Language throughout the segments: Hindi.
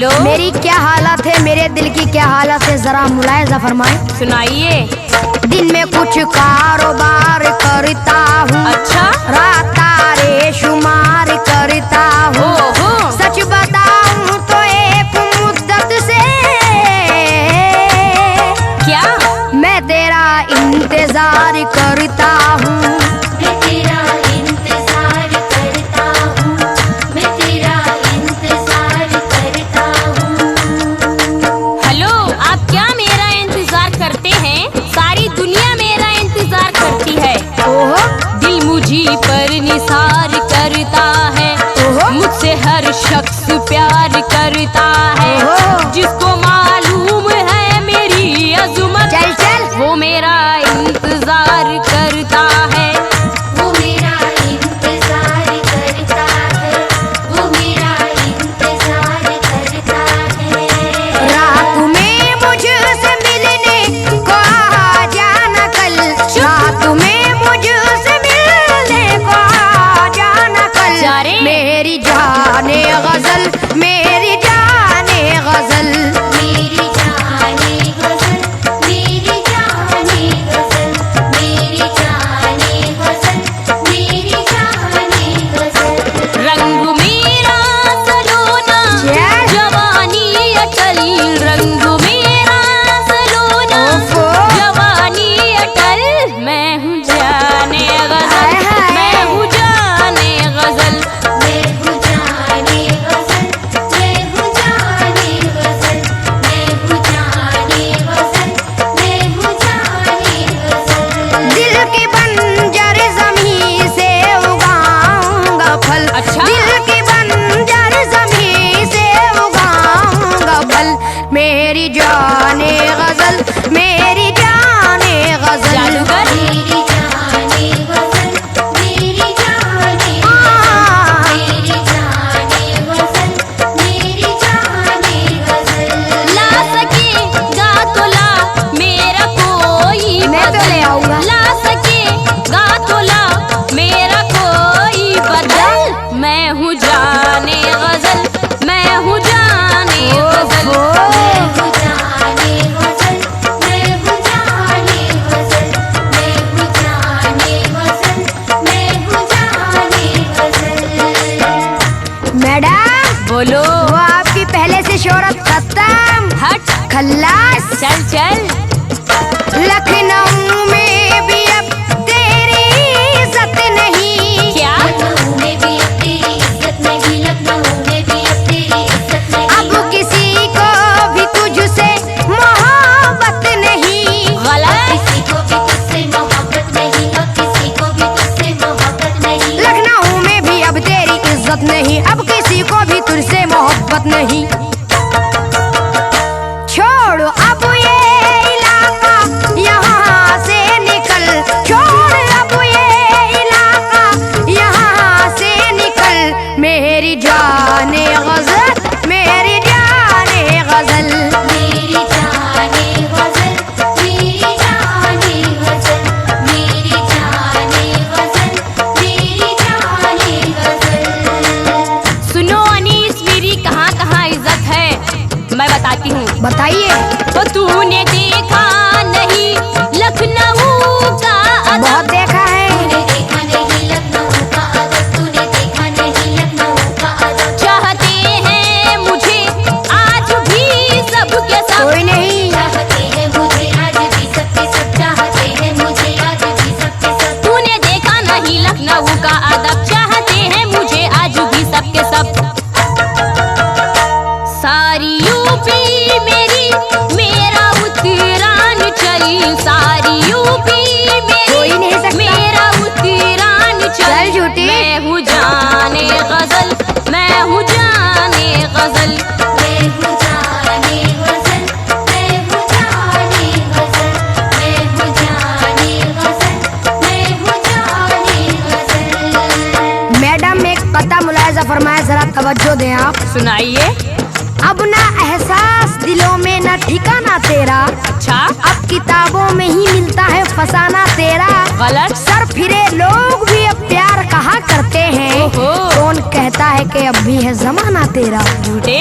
बोलो। मेरी क्या हालत है, मेरे दिल की क्या हालत है, जरा मुलायजा फरमाए। सुनाइए। दिन में कुछ कारोबार करता हूँ, अच्छा। रात तारे शुमार करता हूँ। ओहो। सच बताऊँ तो एक मुद्दत से क्या मैं तेरा इंतजार करता हूँ। पर निसार करता है, मुझसे हर शख्स प्यार करता है। जिसको मालूम है मेरी अज़मत, चल चल। वो मेरा इंतजार करता है। वो मेरा इंतजार करता है, वो मेरा इंतजार करता है। रात में मुझसे मिलने को आ जाना कल, रात में मुझसे मिलने को आ जाना कल। मेरी जाने गजल, मेरी जाने गजल, मेरी जाने गजल, मेरी जाने गजल, मेरी जाने गजल, मेरी जाने गजल। रंग मेरा सलोना, जवानी अटल, रंग मेरा सलोना, जवानी अटल। मैं हूँ जाने गजल, मैं हूँ जाने गजल। मैं हूँ जाने गजल, मैं हूँ जाने गजल, मैं हूँ जाने गजल, मैं हूँ जाने गजल। दिल की बंजर ज़मीं से उगाऊंगा फल। अच्छा। दिल की बंजर ज़मीं से उगाऊंगा फल। मेरी जाने गजल, मेरी जाने गजल। जादूगर। मेरी जाने गजल, मेरी जाने गजल, मेरी जाने गजल, मेरी जाने गजल। ला सकेगा तो ला मेरा कोई मैं तो ले आऊंगा। ला सकेगा तो ला मेरा कोई बदल। मैं हूँ जाने गजल, मैं हूँ जाने गजल। मैं हूँ जाने गजल, मैं हूँ जाने गजल, मैं हूँ जाने गजल, मैं हूँ जाने गजल। मैडम बोलो। वो आपकी पहले से शोहरत खत्म, हट। खल्लास। चल चल। लखनऊ में भी अब तेरी इज्जत नहीं। क्या लखनऊ में भी अब तेरी इज्जत नहीं, लखनऊ में भी अब तेरी इज्जत नहीं। अब किसी को भी तुझसे मोहब्बत नहीं। गलत। किसी को भी तुझसे मोहब्बत नहीं, अब किसी को भी तुझसे मोहब्बत नहीं। लखनऊ में भी अब तेरी इज्जत नहीं, अब किसी को भी तुझसे मोहब्बत नहीं। छोड़ अब ये इलाका, यहाँ से निकल। छोड़ अब ये इलाका, यहाँ से निकल। मेरी जाने गजल, मेरी जाने गजल। मेरी जाने गजल, मेरी जाने गजल, मेरी जाने गजल, मेरी जाने गजल। सुनो अनीस, मेरी कहाँ कहाँ इज्जत है मैं बताती हूँ। बताइए। तो तूने देखा नहीं लखनऊ का अदब। बहुत देखा है। तूने देखा नहीं लखनऊ का अदब, तूने देखा नहीं लखनऊ का अदब। चाहते हैं मुझे आज भी सबके सब। कोई नहीं। चाहते हैं मुझे आज भी सबके सब, चाहते हैं मुझे आज भी सबके सब। तूने देखा नहीं लखनऊ का अदब, चाहते हैं मुझे आज भी सबके सब। सारी यूपी मेरी, मेरा उत्तरांचल। सारी यूपी कोई नहीं मेरी, सकता। मेरा उत्तरांचल। चल झूठी। मैं हूँ जाने गजल, मैं हूँ जाने गजल। मैं हूँ जाने गजल, मैं हूँ जाने गजल, मैं हूँ जाने गजल, मैं हूँ जाने गजल। मैडम एक कता मुलायजा फरमाए, जरा तवज्जो दें आप। सुनाइए। अब ना एहसास दिलों में ना ठिकाना तेरा। अच्छा। अब किताबों में ही मिलता है फसाना तेरा। गलत। सर फिरे लोग भी अब प्यार कहा करते हैं। ओहो। कौन कहता है कि अब भी है जमाना तेरा। झूठे।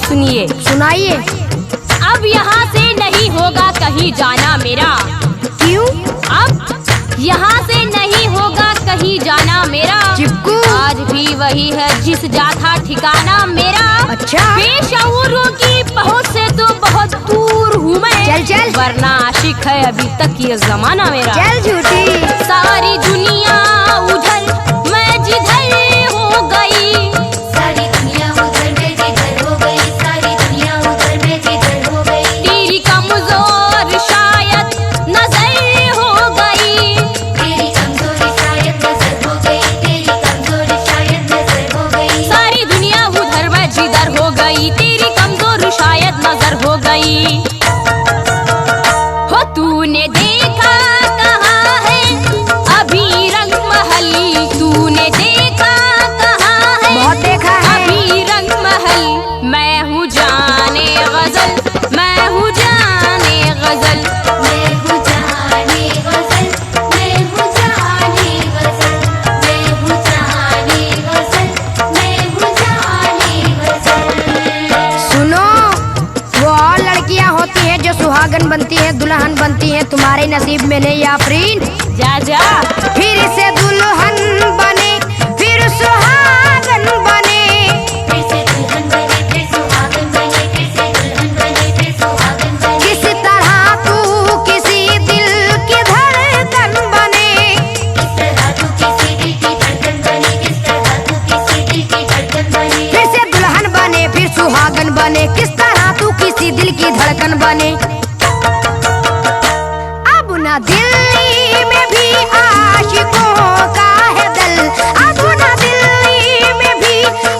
सुनिए। सुनाइए। अब यहाँ से नहीं होगा कहीं जाना मेरा। क्यों? अब यहाँ से नहीं होगा कहीं जाना मेरा। चिपकू। आज भी वही है जिस जाता ठिकाना मेरा। अच्छा। बेशऊरों की पहुँच से तो बहुत दूर हूँ मैं। चल चल। वरना आशिक है अभी तक ये जमाना मेरा। चल झूठी। सारी दुनिया उधर मैं जिधर हो गई। सारी दुनिया उधर मैं जिधर हो गई, सारी दुनिया उधर मैं जिधर हो गई। तेरी कमजोर शायद नजर हो गई। तेरी कमजोरी शायद नजर हो गई, तेरी कमजोरी शायद नजर हो गई। सारी दुनिया उधर मैं जिधर हो गई। तेरी कमजोर शायद नजर हो गई। हो तूने देखा कहाँ है अभी रंग महल। तूने देखा कहाँ है बहुत देखा है। अभी रंग महल। मैं हूँ जाने गजल, मैं हूँ जाने गजल। मैं हूँ जाने गजल, मैं हूँ जाने गजल, मैं हूँ जाने गजल, मैं हूँ जाने गजल। सुनो, वो और लड़कियां होती हैं जो सुहागन बनती हैं, दुल्हन बनती हैं। तुम्हारे नसीब में नहीं आफरीन। जा जा। फिर से दुल्हन बने, फिर सुहागन बने। फिर से दुल्हन बने, फिर सुहागन बने, फिर से दुल्हन बने, फिर सुहागन बने। किस तरह तू किसी दिल की धड़कन बने। किस तरह तू किसी दिल की धड़कन बनी, किस तरह तू किसी दिल की धड़कन बनी। फिर से दुल्हन बने, फिर सुहागन बने। किस तरह तू किसी दिल की धड़कन बने। अब न दिल्ली में भी आशिकों का है दल। अब न दिल्ली में भी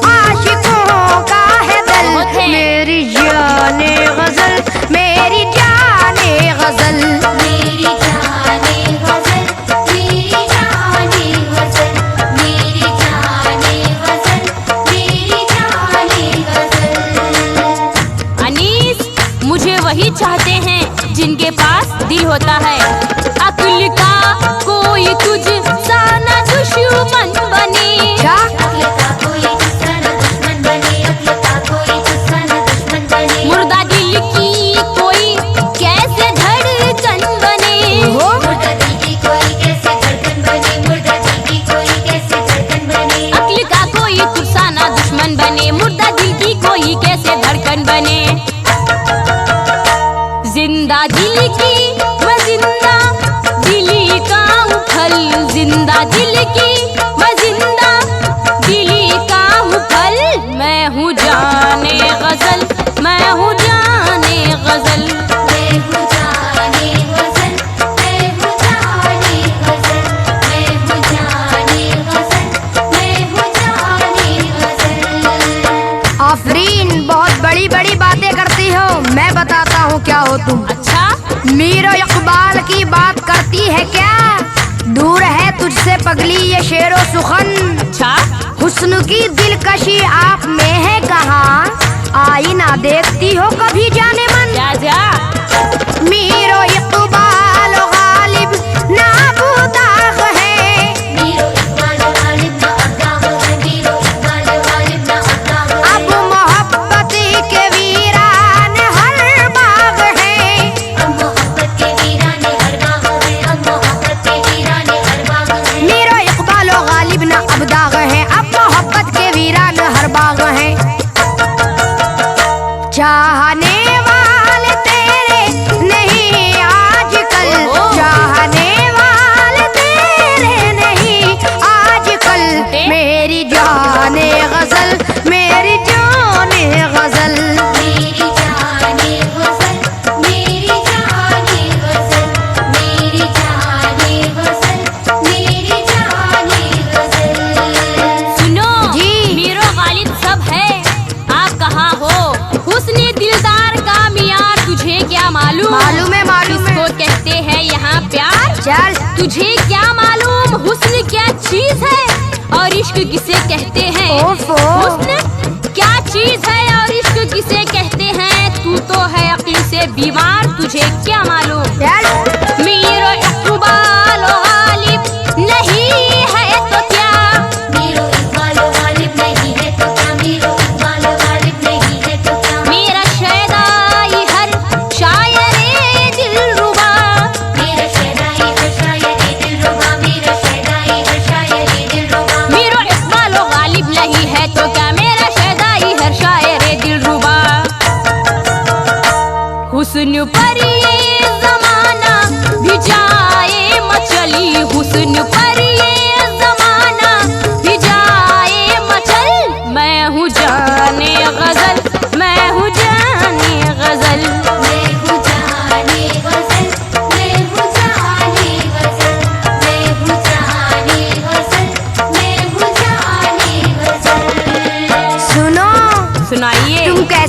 आशिकों का है दल। बहुत है। मेरी जाने गजल, मेरी जाने गजल। मेरी जाने गजल, मेरी जाने गजल, मेरी जाने गजल, मेरी जाने गजल। अनीस, मुझे वही चाहते हैं जिनके पास दिल होता है। अक्ल का कोई तुझ सा न दुश्मन बने। क्या? अक्ल का कोई तुझसा न दुश्मन बने, अक्ल का कोई तुझसा न दुश्मन बने। मुर्दा दिल की कोई कैसे धड़कन बने। हो मुर्दा दिल की कोई कैसे धड़कन बने, मुर्दा दिल की कोई कैसे धड़कन बने। अक्ल का कोई तुझ सा न दुश्मन बने। मुर्दा दिल की कोई कैसे धड़कन बने। जिंदा दिल की मैं जिंदा दिली का हूँ फल। जिंदा दिल की मैं जिंदा दिली का हूँ फल। मैं हूँ जाने गजल, मैं हूँ जाने गजल। मैं हूँ जाने गजल, मैं हूँ जाने गजल, मैं हूँ जाने गजल, मैं हूँ जाने गजल। आफरीन, बहुत बड़ी बड़ी बातें करती हो। मैं बताता हूँ क्या हो तुम। अच्छा। मीर इकबाल की बात करती है क्या? दूर है तुझसे पगली ये शेरो सुखन। अच्छा। हुस्न की दिलकशी आप में है कहाँ? आईना देखती हो कभी जाने मन। जा जा। मीर इकबाल गालिब ना बुदाग है। मीरो इकबाल गालिब ना अब्दाग है, मीरो इकबाल गालिब ना अब्दाग है। अब मोहब्बत के वीरान हर बाग है। अब मोहब्बत के वीराने हर बाग है, अब मोहब्बत के वीराने हर बाग है। मीर इकबाल गालिब ना अब्दाग है। अब मोहब्बत के वीरान हर बाग है। चाहने वाले तेरे नहीं आजकल। चाहने वाले तेरे नहीं आजकल। मेरी जाने गजल, मेरी जाने गजल। मेरी जाने गजल, मेरी जाने गजल, मेरी जाने गजल, मेरी जाने गजल। सुनो जी। मीरो गालिब सब है, आप कहाँ हो? हुस्न दिलदार का मियार तुझे क्या मालूम? मालूम है, मालूम है। किसको कहते हैं यहाँ प्यार? चल तुझे क्या मालूम हुस्न क्या चीज है और इश्क किसे कहते हैं? ओफो। हुस्न क्या चीज है और इश्क किसे कहते हैं? तू तो है अक्ल से बीमार, तुझे क्या मालूम? चल। मीरो इकबाल गालिब नहीं है तो क्या? मीरो इकबाल गालिब नहीं है तो क्या, मीरो इकबाल गालिब नहीं है तो क्या।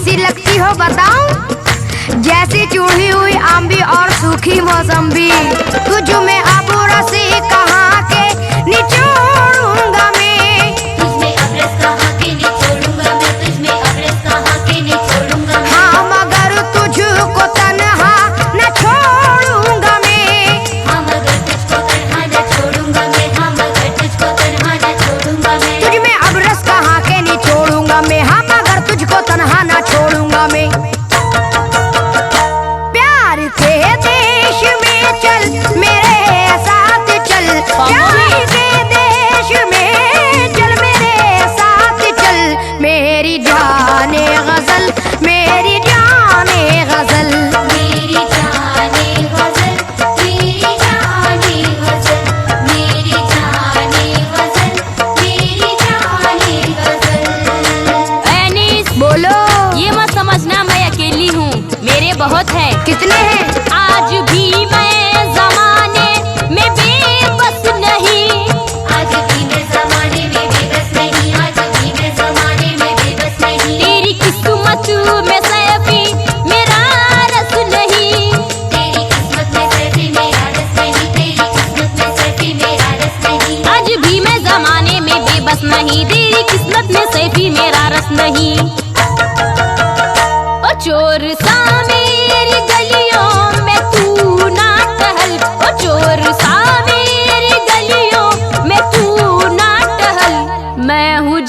कैसी लगती हो बताऊं? जैसी चूड़ी हुई आंबी और सूखी मौसम्बी। तुझ में अब रस कहाँ के निचोड़ूंगा मैं। तुझमें अब रस कहाँ के निचोड़ूंगा मैं, तुझमें अब रस कहाँ के निचोड़ूंगा मैं। हाँ मगर तुझको तन्हा न छोड़ूंगा मैं। हाँ मगर तुझको तन्हा न छोड़ूंगा मैं, हाँ मगर तुझको तन्हा न छोड़ूंगा मैं। तुझ में अब रस कहाँ के निचोड़ूंगा मैं, हाँ मगर तुझको तन्हा न छोड़ूंगा मैं। प्यार के देश में चल मेरे साथ चल, प्यार के देश में चल मेरे साथ चल। मेरी जाने गजल, मेरी जाने गजल। मेरी जाने गजल, मेरी जाने गजल, मेरी जाने गजल, मेरी जाने गजल। एनिस, बोलो। ये मत समझना मैं अकेली हूँ, मेरे बहुत है। कितने हैं? आज भी मैं जमाने में बेबस नहीं। आज भी मैं ज़माने में बेबस नहीं, आज भी मैं ज़माने में बेबस नहीं। तेरी किस्मत में सैफी मेरा रस नहीं। तेरी किस्मत में सैफी मेरा रस नहीं, तेरी किस्मत में सैफी मेरा रस नहीं। आज भी मैं जमाने में बेबस नहीं, तेरी किस्मत में सैफी मेरा रस नहीं। ओ चोर सा मेरी गलियों में तू ना टहल, ओ चोर सा मेरी गलियों में तू ना टहल। मैं हूँ